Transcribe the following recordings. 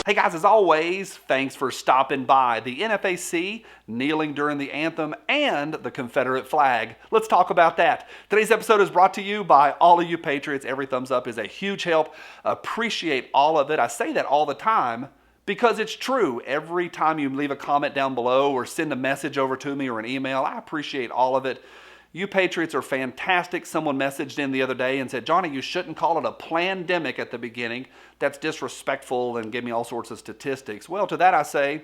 Hey guys, as always, thanks for stopping by. The NFAC, kneeling during the anthem, and the Confederate flag. Let's talk about that. Today's episode is brought to you by all of you patriots. Every thumbs up is a huge help. Appreciate all of it. I say that all the time because it's true. Every time you leave a comment down below or send a message over to me or an email, I appreciate all of it. You patriots are fantastic. Someone messaged in the other day and said, Johnny, you shouldn't call it a plandemic at the beginning. That's disrespectful, and give me all sorts of statistics. Well, to that I say,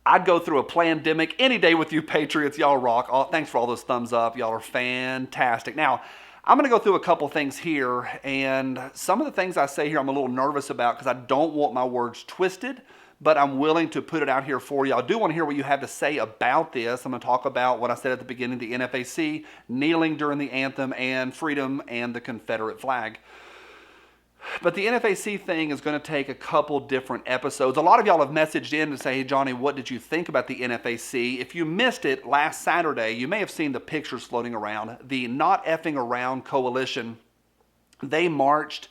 I'd go through a plandemic any day with you patriots. Y'all rock. Thanks for all those thumbs up. Y'all are fantastic. Now, I'm going to go through a couple things here, and some of the things I say here I'm a little nervous about because I don't want my words twisted, but I'm willing to put it out here for you. I do want to hear what you have to say about this. I'm going to talk about what I said at the beginning, the NFAC, kneeling during the anthem, and freedom and the Confederate flag. But the NFAC thing is going to take a couple different episodes. A lot of y'all have messaged in to say, hey, Johnny, what did you think about the NFAC? If you missed it last Saturday, you may have seen the pictures floating around. The Not Effing Around Coalition, they marched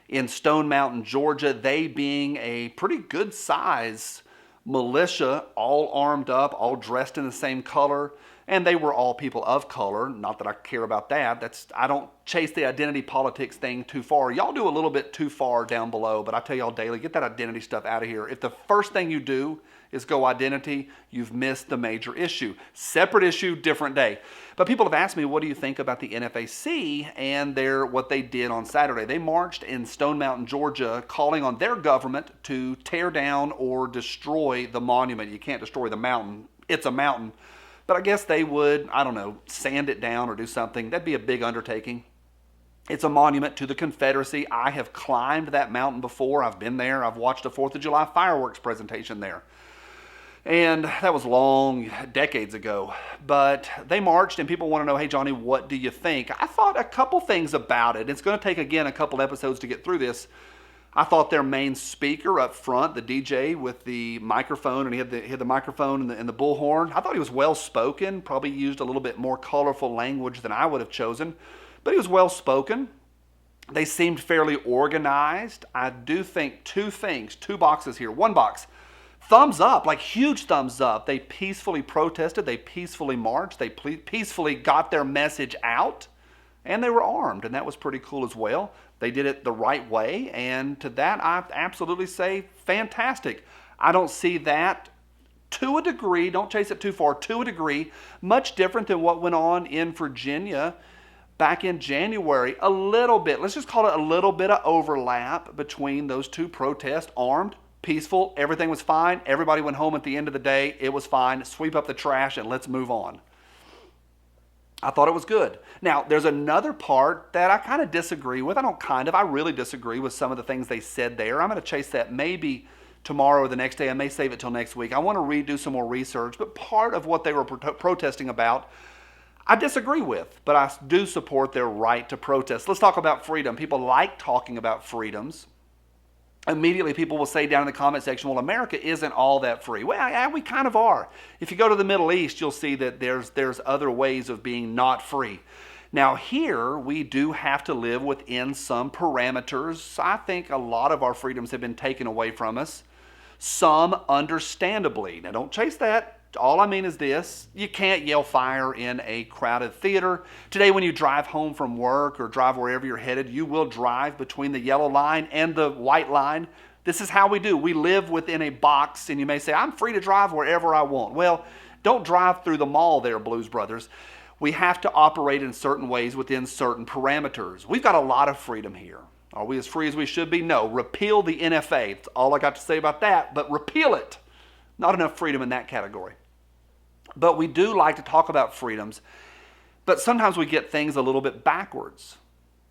in Stone Mountain, Georgia, they being a pretty good size militia, all armed up, all dressed in the same color, and they were all people of color. Not that I care about that. I don't chase the identity politics thing too far. Y'all do a little bit too far down below, but I tell y'all daily, get that identity stuff out of here. If the first thing you do is go identity, you've missed the major issue. Separate issue, different day. But people have asked me, what do you think about the NFAC and what they did on Saturday? They marched in Stone Mountain, Georgia, calling on their government to tear down or destroy the monument. You can't destroy the mountain. It's a mountain. But I guess they would, I don't know, sand it down or do something. That'd be a big undertaking. It's a monument to the Confederacy. I have climbed that mountain before. I've been there. I've watched a 4th of July fireworks presentation there. And that was long, decades ago. But they marched, and people want to know, hey, Johnny, what do you think? I thought a couple things about it. It's going to take, again, a couple episodes to get through this. I thought their main speaker up front, the DJ with the microphone, and he had the microphone and the bullhorn, I thought he was well-spoken, probably used a little bit more colorful language than I would have chosen, but he was well-spoken. They seemed fairly organized. I do think two boxes here. One box, thumbs up, like huge thumbs up. They peacefully protested, they peacefully marched, they peacefully got their message out, and they were armed, and that was pretty cool as well. They did it the right way, and to that I absolutely say fantastic. I don't see that to a degree, don't chase it too far, to a degree, much different than what went on in Virginia back in January. A little bit, let's just call it a little bit of overlap between those two protests, armed, peaceful, everything was fine, everybody went home at the end of the day, it was fine, sweep up the trash and let's move on. I thought it was good. Now, there's another part that I kind of disagree with. I really disagree with some of the things they said there. I'm going to chase that maybe tomorrow or the next day. I may save it till next week. I want to redo some more research, but part of what they were protesting about, I disagree with, but I do support their right to protest. Let's talk about freedom. People like talking about freedoms. Immediately people will say down in the comment section, well, America isn't all that free. Well, yeah, we kind of are. If you go to the Middle East, you'll see that there's other ways of being not free. Now here, we do have to live within some parameters. I think a lot of our freedoms have been taken away from us. Some understandably. Now don't chase that. All I mean is this, you can't yell fire in a crowded theater. Today when you drive home from work or drive wherever you're headed, you will drive between the yellow line and the white line. This is how we do. We live within a box, and you may say, I'm free to drive wherever I want. Well, don't drive through the mall there, Blues Brothers. We have to operate in certain ways within certain parameters. We've got a lot of freedom here. Are we as free as we should be? No. Repeal the NFA. That's all I got to say about that, but repeal it. Not enough freedom in that category. But we do like to talk about freedoms, but sometimes we get things a little bit backwards.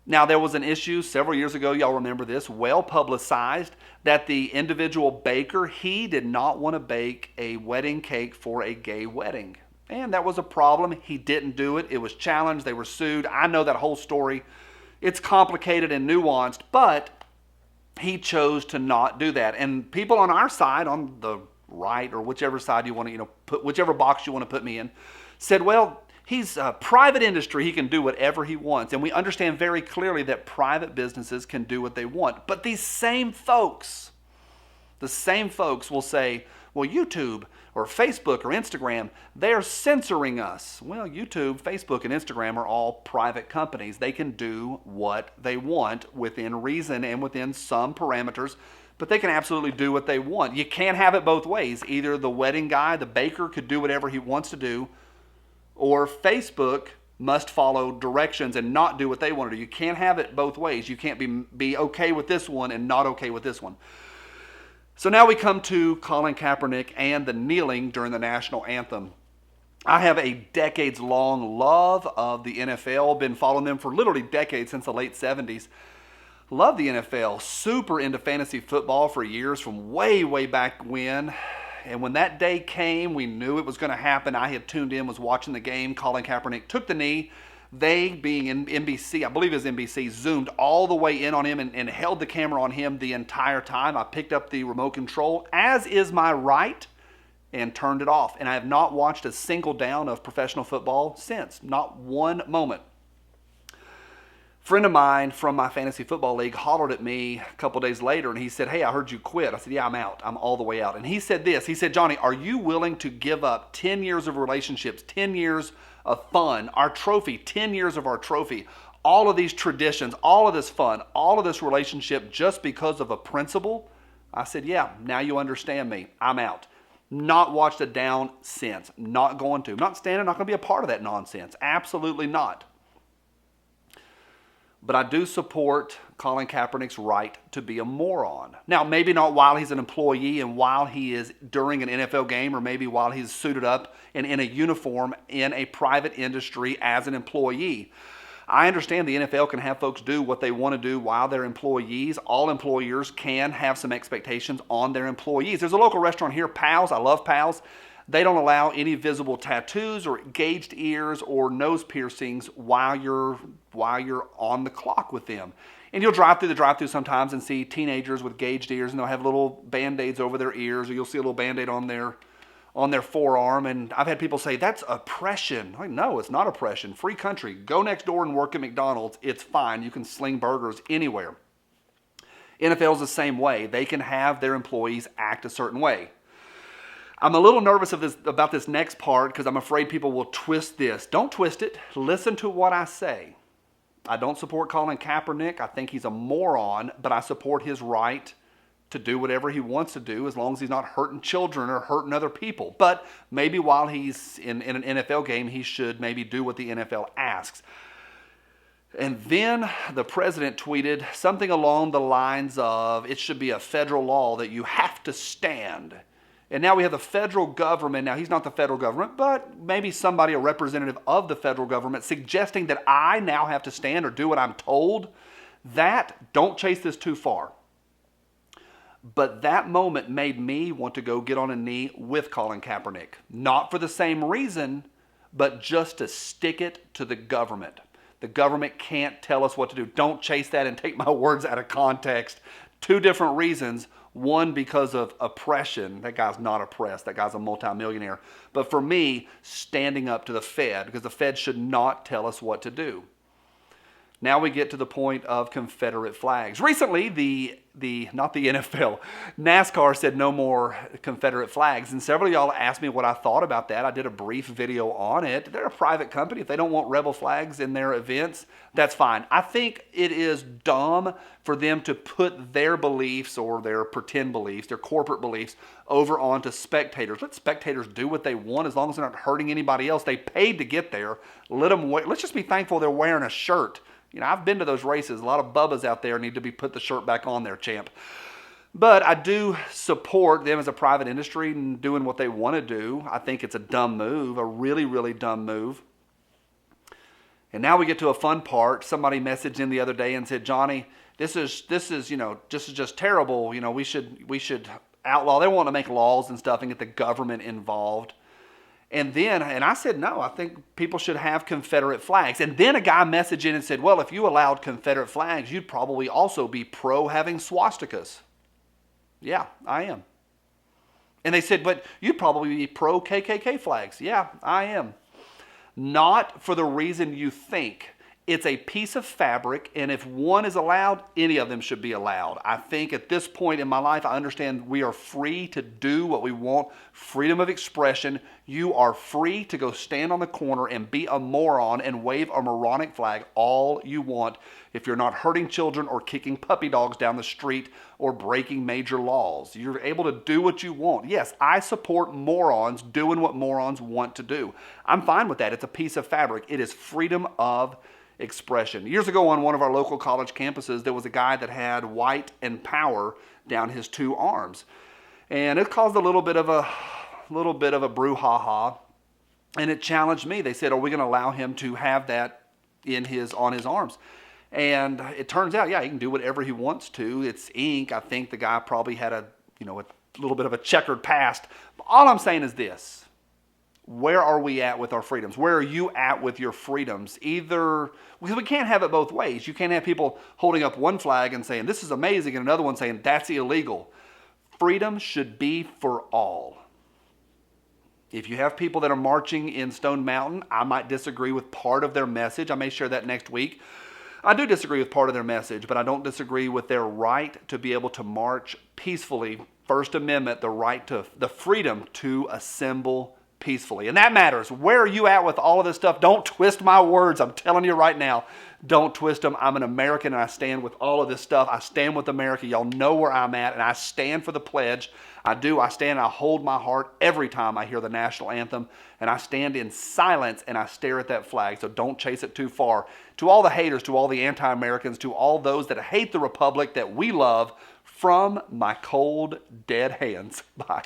Now, there was an issue several years ago, y'all remember this, well publicized, that the individual baker, he did not want to bake a wedding cake for a gay wedding. And that was a problem. He didn't do it. It was challenged. They were sued. I know that whole story. It's complicated and nuanced, but he chose to not do that. And people on our side, on the right or whichever side you want to, put whichever box you want to put me in, said, well, he's a private industry. He can do whatever he wants. And we understand very clearly that private businesses can do what they want. But these same folks The same folks will say, well, YouTube or Facebook or Instagram, they're censoring us. Well, YouTube, Facebook, and Instagram are all private companies. They can do what they want within reason and within some parameters, but they can absolutely do what they want. You can't have it both ways. Either the wedding guy, the baker, could do whatever he wants to do, or Facebook must follow directions and not do what they want to do. You can't have it both ways. You can't be okay with this one and not okay with this one. So now we come to Colin Kaepernick and the kneeling during the national anthem. I have a decades-long love of the NFL, been following them for literally decades, since the late 70s. Love the NFL, super into fantasy football for years, from way, way back when. And when that day came, we knew it was going to happen. I had tuned in, was watching the game. Colin Kaepernick took the knee. They, being in NBC, I believe it was NBC, zoomed all the way in on him and held the camera on him the entire time. I picked up the remote control, as is my right, and turned it off. And I have not watched a single down of professional football since. Not one moment. Friend of mine from my fantasy football league hollered at me a couple days later, and he said, hey, I heard you quit. I said, yeah, I'm out. I'm all the way out. And he said this. He said, Johnny, are you willing to give up 10 years of relationships, 10 years of fun, our trophy, 10 years of our trophy, all of these traditions, all of this fun, all of this relationship, just because of a principle? I said, yeah, now you understand me. I'm out. Not watched a down since. Not going to. Not standing, not going to be a part of that nonsense. Absolutely not. But I do support Colin Kaepernick's right to be a moron. Now, maybe not while he's an employee and while he is during an NFL game, or maybe while he's suited up and in a uniform in a private industry as an employee. I understand the NFL can have folks do what they want to do while they're employees. All employers can have some expectations on their employees. There's a local restaurant here, Pals. I love Pals. They don't allow any visible tattoos or gauged ears or nose piercings while you're on the clock with them. And you'll drive through the drive-thru sometimes and see teenagers with gauged ears, and they'll have little Band-Aids over their ears, or you'll see a little Band-Aid on their forearm. And I've had people say, that's oppression. I'm like, no, it's not oppression. Free country. Go next door and work at McDonald's. It's fine. You can sling burgers anywhere. NFL's the same way. They can have their employees act a certain way. I'm a little nervous about this next part because I'm afraid people will twist this. Don't twist it. Listen to what I say. I don't support Colin Kaepernick. I think he's a moron, but I support his right to do whatever he wants to do as long as he's not hurting children or hurting other people. But maybe while he's in an NFL game, he should maybe do what the NFL asks. And then the president tweeted something along the lines of, it should be a federal law that you have to stand. And now we have the federal government. Now, he's not the federal government, but maybe somebody, a representative of the federal government, suggesting that I now have to stand or do what I'm told. Don't chase this too far. But that moment made me want to go get on a knee with Colin Kaepernick. Not for the same reason, but just to stick it to the government. The government can't tell us what to do. Don't chase that and take my words out of context. Two different reasons. One, because of oppression. That guy's not oppressed. That guy's a multimillionaire. But for me, standing up to the Fed, because the Fed should not tell us what to do. Now we get to the point of Confederate flags. Recently, not the NFL, NASCAR said no more Confederate flags. And several of y'all asked me what I thought about that. I did a brief video on it. They're a private company. If they don't want rebel flags in their events, that's fine. I think it is dumb for them to put their beliefs or their pretend beliefs, their corporate beliefs, over onto spectators. Let spectators do what they want as long as they're not hurting anybody else. They paid to get there. Let them wait. Let's just be thankful they're wearing a shirt. You know, I've been to those races. A lot of bubbas out there need to be put the shirt back on there, champ. But I do support them as a private industry and doing what they want to do. I think it's a dumb move, a really, really dumb move. And now we get to a fun part. Somebody messaged in the other day and said, Johnny, this is just terrible. You know, we should outlaw. They want to make laws and stuff and get the government involved. And I said, no, I think people should have Confederate flags. And then a guy messaged in and said, well, if you allowed Confederate flags, you'd probably also be pro having swastikas. Yeah, I am. And they said, but you'd probably be pro KKK flags. Yeah, I am. Not for the reason you think. It's a piece of fabric, and if one is allowed, any of them should be allowed. I think at this point in my life, I understand we are free to do what we want. Freedom of expression. You are free to go stand on the corner and be a moron and wave a moronic flag all you want if you're not hurting children or kicking puppy dogs down the street or breaking major laws. You're able to do what you want. Yes, I support morons doing what morons want to do. I'm fine with that. It's a piece of fabric. It is freedom of expression. Years ago on one of our local college campuses, there was a guy that had white and power down his two arms. And it caused a little bit of a brouhaha. And it challenged me. They said, are we going to allow him to have that on his arms? And it turns out, yeah, he can do whatever he wants to. It's ink. I think the guy probably had a little bit of a checkered past. But all I'm saying is this. Where are we at with our freedoms? Where are you at with your freedoms? Because we can't have it both ways. You can't have people holding up one flag and saying, this is amazing, and another one saying, that's illegal. Freedom should be for all. If you have people that are marching in Stone Mountain, I might disagree with part of their message. I may share that next week. I do disagree with part of their message, but I don't disagree with their right to be able to march peacefully. First Amendment, the freedom to assemble peacefully. And that matters. Where are you at with all of this stuff? Don't twist my words. I'm telling you right now, don't twist them. I'm an American and I stand with all of this stuff. I stand with America. Y'all know where I'm at, and I stand for the pledge. I do. I stand and I hold my heart every time I hear the national anthem, and I stand in silence and I stare at that flag. So don't chase it too far. To all the haters, to all the anti-Americans, to all those that hate the republic that we love, from my cold, dead hands. Bye.